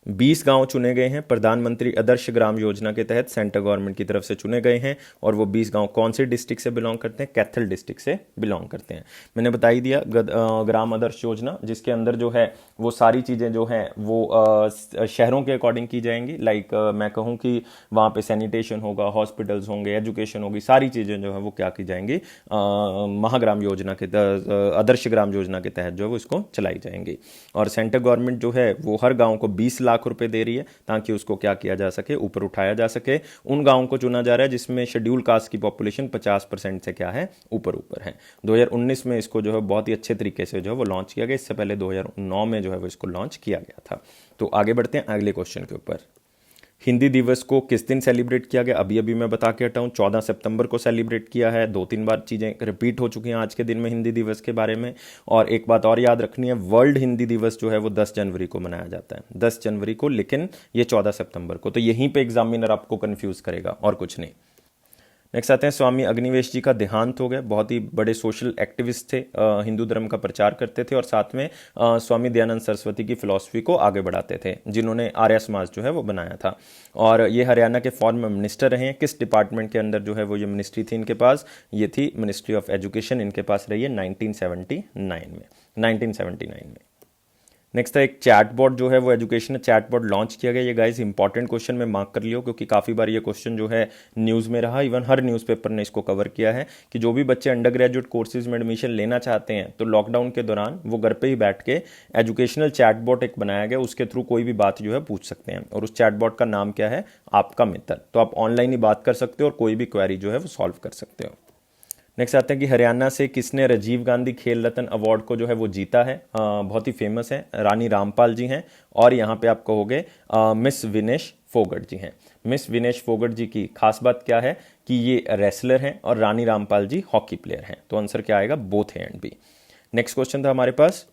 20 गांव चुने गए हैं प्रधानमंत्री आदर्श ग्राम योजना के तहत, सेंट्रल गवर्नमेंट की तरफ से चुने गए हैं। और वो 20 गांव कौन से डिस्ट्रिक्ट से बिलोंग करते हैं? कैथल डिस्ट्रिक्ट से बिलोंग करते हैं। मैंने बता ही दिया ग्राम आदर्श योजना, जिसके अंदर जो है वो सारी चीज़ें जो हैं वो शहरों के अकॉर्डिंग की जाएंगी। लाइक मैं कहूँ कि वहाँ पे सैनिटेशन होगा, हॉस्पिटल्स होंगे, एजुकेशन होगी, सारी चीज़ें जो है वो क्या की जाएंगी, महाग्राम योजना के आदर्श ग्राम योजना के तहत जो है वो इसको चलाई जाएंगी। और सेंट्रल गवर्नमेंट जो है वो हर गांव को 20 लाख रुपए दे रही है ताकि उसको क्या किया जा सके, ऊपर उठाया जा सके। उन गांवों को चुना जा रहा है जिसमें शेड्यूल कास्ट की पॉपुलेशन 50% से क्या है, ऊपर ऊपर है। 2019 में इसको जो है बहुत ही अच्छे तरीके से जो है वो लॉन्च किया गया। इससे पहले 2009 में जो है वो इसको लॉन्च किया गया था। तो आगे बढ़ते हैं अगले क्वेश्चन के ऊपर। हिंदी दिवस को किस दिन सेलिब्रेट किया गया? अभी अभी मैं बता के हटा हूँ, 14 सितंबर को सेलिब्रेट किया है। 2-3 बार चीज़ें रिपीट हो चुकी हैं आज के दिन में हिंदी दिवस के बारे में। और एक बात और याद रखनी है, वर्ल्ड हिंदी दिवस जो है वो 10 जनवरी को मनाया जाता है, 10 जनवरी को, लेकिन ये 14 सितंबर को। तो यहीं पे एग्जामिनर आपको कंफ्यूज करेगा और कुछ नहीं। नेक्स्ट आते हैं, स्वामी अग्निवेश जी का देहांत हो गया। बहुत ही बड़े सोशल एक्टिविस्ट थे, हिंदू धर्म का प्रचार करते थे और साथ में स्वामी दयानंद सरस्वती की फिलॉसफी को आगे बढ़ाते थे, जिन्होंने आर्य समाज जो है वो बनाया था। और ये हरियाणा के फॉर्मर मिनिस्टर रहे हैं। किस डिपार्टमेंट के अंदर जो है वो ये मिनिस्ट्री थी इनके पास? ये थी मिनिस्ट्री ऑफ एजुकेशन, इनके पास रही है 1979 में। नेक्स्ट है एक चैटबॉट जो है वो एजुकेशन चैटबॉट लॉन्च किया गया। ये गाइस इंपॉर्टेंट क्वेश्चन में मार्क कर लियो, क्योंकि काफ़ी बार ये क्वेश्चन जो है न्यूज़ में रहा, इवन हर न्यूज़पेपर ने इसको कवर किया है कि जो भी बच्चे अंडर ग्रेजुएट कोर्सेज में एडमिशन लेना चाहते हैं तो लॉकडाउन के दौरान वो घर पे ही बैठ के एजुकेशनल चैटबॉट एक बनाया गया, उसके थ्रू कोई भी बात जो है पूछ सकते हैं। और उस चैटबॉट का नाम क्या है? आपका मित्र। तो आप ऑनलाइन ही बात कर सकते हो और कोई भी क्वेरी जो है वो सॉल्व कर सकते हो। नेक्स्ट आते हैं कि हरियाणा से किसने राजीव गांधी खेल रत्न अवार्ड को जो है वो जीता है? बहुत ही फेमस है, रानी रामपाल जी हैं। और यहाँ पे आप कहोगे मिस विनेश फोगट जी हैं। मिस विनेश फोगट जी की खास बात क्या है कि ये रेसलर हैं और रानी रामपाल जी हॉकी प्लेयर हैं। तो आंसर क्या आएगा? बोथ है एंड बी। नेक्स्ट क्वेश्चन था हमारे पास,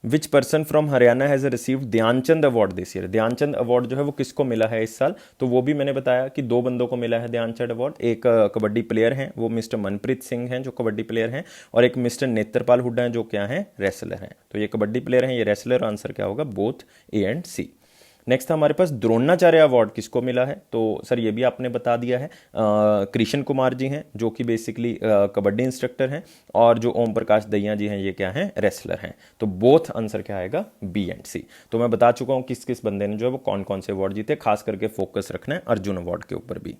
which person from Haryana has received Dhyan Chand award this year? Dhyan Chand award जो है वो किसको मिला है इस साल? तो वो भी मैंने बताया कि 2 बंदों को मिला है ध्यानचंद अवार्ड। एक कबड्डी प्लेयर हैं, वो मिस्टर मनप्रीत सिंह हैं जो कबड्डी प्लेयर हैं, और एक मिस्टर नेत्रपाल हुड्डा हैं जो क्या हैं? रेसलर हैं। तो ये कबड्डी प्लेयर हैं, ये रेसलर। आंसर क्या होगा? Both A and C. Next हमारे पास द्रोणाचार्य अवार्ड किसको मिला है? तो सर ये भी आपने बता दिया है, कृष्ण कुमार जी हैं जो कि बेसिकली कबड्डी इंस्ट्रक्टर हैं, और जो ओम प्रकाश दहिया जी हैं ये क्या हैं? रेसलर हैं। तो बोथ आंसर क्या आएगा? बी एंड सी। तो मैं बता चुका हूँ किस किस बंदे ने जो है वो कौन कौन से अवार्ड जीते, खास करके फोकस रखना है अर्जुन अवार्ड के ऊपर भी।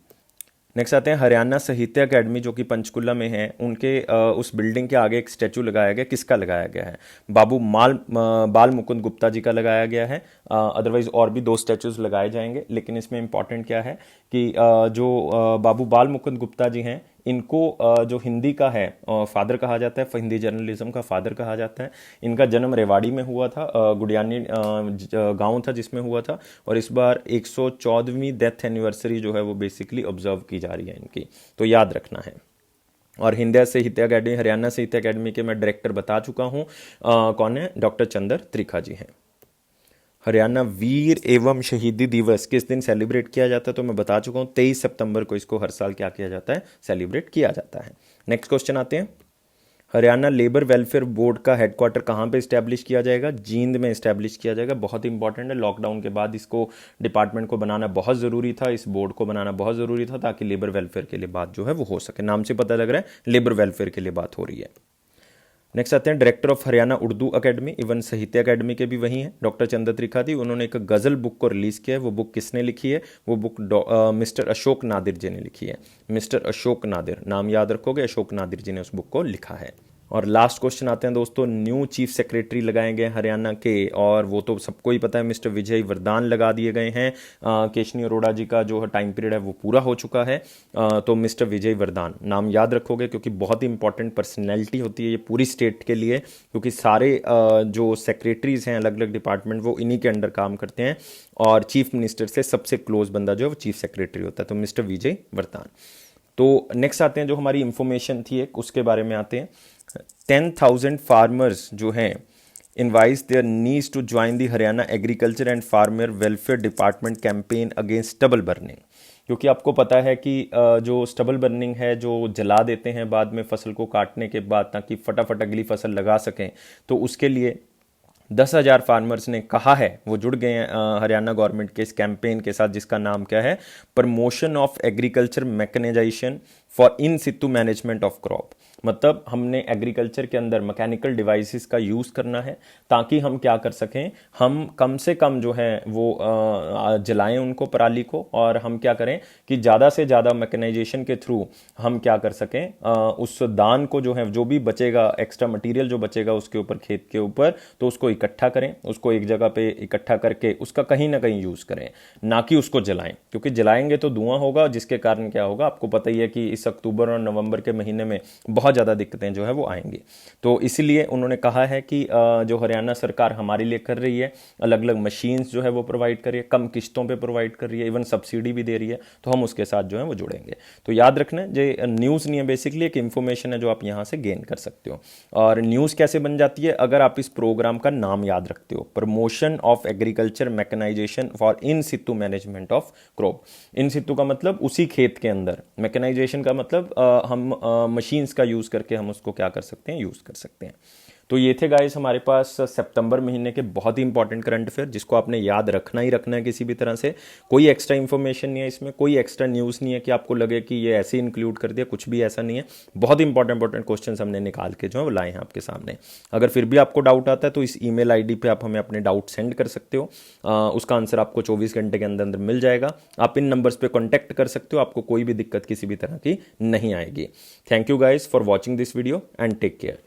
नेक्स्ट आते हैं हरियाणा साहित्य अकेडमी जो कि पंचकुला में है, उनके उस बिल्डिंग के आगे एक स्टैचू लगाया गया। किसका लगाया गया है? बाल मुकुंद गुप्ता जी का लगाया गया है। अदरवाइज और भी 2 स्टैचूज लगाए जाएंगे, लेकिन इसमें इंपॉर्टेंट क्या है कि जो बाबू बाल मुकुंद गुप्ता जी हैं, इनको जो हिंदी का है फादर कहा जाता है, हिंदी जर्नलिज्म का फादर कहा जाता है। इनका जन्म रेवाड़ी में हुआ था, गुडियानी गांव था जिसमें हुआ था। और इस बार 114वीं डेथ एनिवर्सरी जो है वो बेसिकली ऑब्जर्व की जा रही है इनकी, तो याद रखना है। और हिंदी साहित्य अकेडमी, हरियाणा साहित्य अकेडमी के मैं डायरेक्टर बता चुका हूँ, कौन है? डॉक्टर चंद्र त्रिखा जी हैं। हरियाणा वीर एवं शहीदी दिवस किस दिन सेलिब्रेट किया जाता है? तो मैं बता चुका हूँ 23 सितंबर को इसको हर साल क्या किया जाता है? सेलिब्रेट किया जाता है। नेक्स्ट क्वेश्चन आते हैं, हरियाणा लेबर वेलफेयर बोर्ड का हेडक्वार्टर कहाँ पे इस्टेब्लिश किया जाएगा? जींद में इस्टेब्लिश किया जाएगा। बहुत इंपॉर्टेंट है, लॉकडाउन के बाद इसको डिपार्टमेंट को बनाना बहुत ज़रूरी था, इस बोर्ड को बनाना बहुत ज़रूरी था ताकि लेबर वेलफेयर के लिए बात जो है वो हो सके। नाम से पता लग रहा है लेबर वेलफेयर के लिए बात हो रही है। नेक्स्ट आते हैं director of Haryana Urdu academy even साहित्य अकेडमी के भी वही हैं, डॉक्टर चंद्र त्रिखा। उन्होंने एक गज़ल बुक को रिलीज़ किया है। वो बुक किसने लिखी है? वो बुक मिस्टर अशोक नादिर जी ने लिखी है। मिस्टर अशोक नादिर, नाम याद रखोगे, अशोक नादिर जी ने उस बुक को लिखा है। और लास्ट क्वेश्चन आते हैं दोस्तों, न्यू चीफ सेक्रेटरी लगाए गए हरियाणा के, और वो तो सबको ही पता है, मिस्टर विजय वरदान लगा दिए गए हैं। केशनी अरोड़ा जी का जो टाइम पीरियड है वो पूरा हो चुका है। तो मिस्टर विजय वरदान नाम याद रखोगे, क्योंकि बहुत ही इंपॉर्टेंट पर्सनैलिटी होती है ये पूरी स्टेट के लिए, क्योंकि सारे जो सेक्रेटरीज हैं अलग अलग डिपार्टमेंट वो इन्हीं के अंडर काम करते हैं, और चीफ मिनिस्टर से सबसे क्लोज बंदा जो है वो चीफ सेक्रेटरी होता है। तो मिस्टर विजय वरदान। तो नेक्स्ट आते हैं, जो हमारी इंफॉर्मेशन थी एक उसके बारे में आते हैं। 10,000 फार्मर्स जो हैं इनवाइज their needs to join the Haryana agriculture and farmer welfare department campaign against stubble burning. क्योंकि आपको पता है कि जो स्टबल बर्निंग है, जो जला देते हैं बाद में फसल को काटने के बाद ताकि फटाफट अगली फसल लगा सकें, तो उसके लिए 10,000 फार्मर्स ने कहा है, वो जुड़ गए हैं हरियाणा गवर्नमेंट के इस कैंपेन के साथ, जिसका नाम क्या है, promotion of agriculture mechanisation for in situ management of crop. मतलब हमने एग्रीकल्चर के अंदर मैकेनिकल डिवाइसेस का यूज़ करना है ताकि हम क्या कर सकें, हम कम से कम जो है वो जलाएं उनको, पराली को, और हम क्या करें कि ज़्यादा से ज़्यादा मैकेनाइजेशन के थ्रू हम क्या कर सकें, उस दान को जो है, जो भी बचेगा, एक्स्ट्रा मटेरियल जो बचेगा उसके ऊपर, खेत के ऊपर, तो उसको इकट्ठा करें, उसको एक जगह पे इकट्ठा करके उसका कहीं ना कहीं यूज़ करें, ना कि उसको जलाएं। क्योंकि जलाएंगे तो धुआं होगा, जिसके कारण क्या होगा, आपको पता ही है कि इस अक्टूबर और नवंबर के महीने में बहुत ज़्यादा दिक्कतें जो है वो आएंगी। तो इसलिए उन्होंने कहा है कि जो हरियाणा सरकार हमारे लिए कर रही है, अलग अलग मशीन्स जो है वो प्रोवाइड कर रही है, कम किस्तों पे प्रोवाइड कर रही है, इवन सब्सिडी भी दे रही है, तो हम उसके साथ जो है वो जुड़ेंगे। तो याद रखना, ये न्यूज़ नहीं है, बेसिकली एक इन्फॉर्मेशन है जो आप यहाँ से गेन कर सकते हो। और न्यूज़ कैसे बन जाती है, अगर आप इस प्रोग्राम का नाम याद रखते हो, promotion of agriculture mechanisation for in situ management of crop. In situ का मतलब उसी खेत के अंदर, मैकेनाइजेशन का मतलब हम मशीन्स का यूज़ करके हम उसको क्या कर सकते हैं, यूज़ कर सकते हैं। तो ये थे गाइस हमारे पास सितंबर महीने के बहुत ही इंपॉर्टेंट करंट अफेयर, जिसको आपने याद रखना ही रखना है किसी भी तरह से। कोई एक्स्ट्रा इन्फॉर्मेशन नहीं है इसमें, कोई एक्स्ट्रा न्यूज़ नहीं है कि आपको लगे कि ये ऐसे इंक्लूड कर दिया, कुछ भी ऐसा नहीं है। बहुत इंपॉर्टेंट क्वेश्चन हमने निकाल के जो है वो लाए हैं आपके सामने। अगर फिर भी आपको डाउट आता है तो इस ईमेल आईडी पे आप हमें अपने डाउट सेंड कर सकते हो, उसका आंसर आपको 24 घंटे के अंदर अंदर मिल जाएगा। आप इन नंबर्स पे कॉन्टैक्ट कर सकते हो, आपको कोई भी दिक्कत किसी भी तरह की नहीं आएगी। Thank you guys for watching this video and take care.